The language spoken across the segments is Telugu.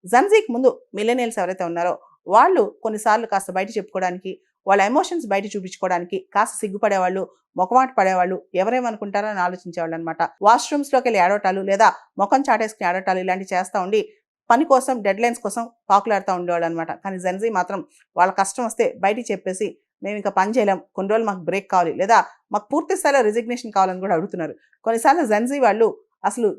జెన్‌జీకి ముందు మిల్లెనియల్స్ ఎవరైతే ఉన్నారో వాళ్ళు కొన్నిసార్లు కాస్త బయట చెప్పుకోవడానికి, వాళ్ళ ఎమోషన్స్ బయట చూపించుకోవడానికి కాస్త సిగ్గుపడేవాళ్ళు, మొఖమాట పడేవాళ్ళు, ఎవరేమనుకుంటారో అని ఆలోచించేవాళ్ళనమాట. వాష్‌రూమ్స్‌లోకెళ్ళి ఏడవటాలు లేదా మొఖం చాటేసుకొని ఏడవటాలు ఇలాంటివి చేస్తా ఉండి పని కోసం, డెడ్‌లైన్స్ కోసం పాకులాడుతా ఉండేవాళ్ళనమాట. కానీ జెన్‌జీ మాత్రం వాళ్ళ కష్టం వస్తే బయటికి చెప్పేసి మేమింక పని చేయలేం, కొన్ని రోజులు మాకు బ్రేక్ కావాలి లేదా మాకు పూర్తి స్థాయిలో రిజిగ్నేషన్ కావాలని కూడా అడుగుతున్నారు. కొన్నిసార్లు జెన్‌జీ వాళ్ళు అసలు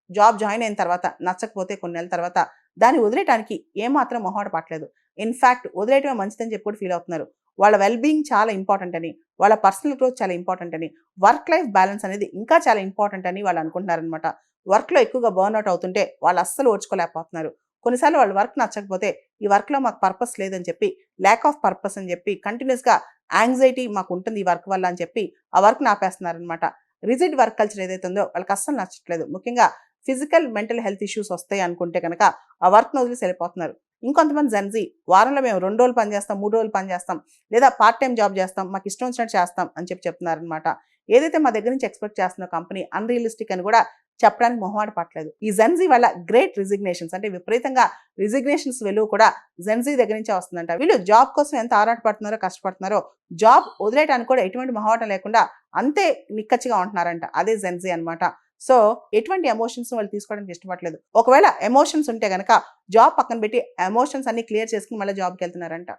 జాబ్ జాయిన్ అయిన తర్వాత నచ్చకపోతే కొన్ని నెలల తర్వాత దాన్ని వదిలేయటానికి ఏమాత్రం మొహాట పడట్లేదు. ఇన్‌ఫాక్ట్ వదిలేయటమే మంచిదని చెప్పి కూడా ఫీల్ అవుతున్నారు. వాళ్ళ వెల్ బీయింగ్ చాలా ఇంపార్టెంట్ అని, వాళ్ళ పర్సనల్ గ్రోత్ చాలా ఇంపార్టెంట్ అని, వర్క్ లైఫ్ బ్యాలెన్స్ అనేది ఇంకా చాలా ఇంపార్టెంట్ అని వాళ్ళు అనుకుంటున్నారనమాట. వర్క్‌లో ఎక్కువగా బర్న్‌ఔట్ అవుతుంటే వాళ్ళు అస్సలు ఓర్చుకోలేకపోతున్నారు. కొన్నిసార్లు వాళ్ళ వర్క్ నచ్చకపోతే ఈ వర్క్‌లో మాకు పర్పస్ లేదని చెప్పి, ల్యాక్ ఆఫ్ పర్పస్ అని చెప్పి కంటిన్యూయస్‌గా యాంగ్జైటీ మాకుంటుంది ఈ వర్క్ వల్ల అని చెప్పి ఆ వర్క్‌ని ఆపేస్తున్నారనమాట. రిజిడ్ వర్క్ కల్చర్ ఏదైతే ఉందో వాళ్ళకి అస్సలు నచ్చట్లేదు. ముఖ్యంగా ఫిజికల్, మెంటల్ హెల్త్ ఇష్యూస్ వస్తాయి అనుకుంటే గనక ఆ వర్క్‌ని వదిలేసి వెళ్ళిపోతున్నారు. ఇంకొంతమంది జెన్‌జీ వారంలో మేము 2 రోజులు పని చేస్తాం, 3 రోజులు పని చేస్తాం, లేదా పార్ట్ టైమ్ జాబ్ చేస్తాం, మాకు ఇష్టం వచ్చినట్టు చేస్తాం అని చెప్పి చెప్తున్నారనమాట. ఏదైతే మా దగ్గర నుంచి ఎక్స్‌పెక్ట్ చేస్తున్న కంపెనీ అన్‌రియలిస్టిక్ అని కూడా చెప్పడానికి మొహమాట పడట్లేదు. ఈ జెన్‌జీ వల్ల గ్రేట్ రిజిగ్నేషన్స్ అంటే విపరీతంగా రిజిగ్నేషన్స్ వెలువ కూడా జెన్‌జీ దగ్గర నుంచే వస్తుందంట. వీళ్ళు జాబ్ కోసం ఎంత ఆరాటపడుతున్నారో, కష్టపడుతున్నారో జాబ్ వదిలేయడానికి కూడా ఎటువంటి మొహమాటం లేకుండా అంతే నిక్కచ్చిగా ఉంటున్నారంట. అదే జెన్‌జీ అనమాట. సో, ఎటువంటి ఎమోషన్స్ వాళ్ళు తీసుకోవడానికి ఇష్టపడట్లేదు. ఒకవేళ ఎమోషన్స్ ఉంటే గనక జాబ్ పక్కన పెట్టి ఎమోషన్స్ అన్ని క్లియర్ చేసుకొని మళ్ళీ జాబ్‌కెళ్తున్నారంట.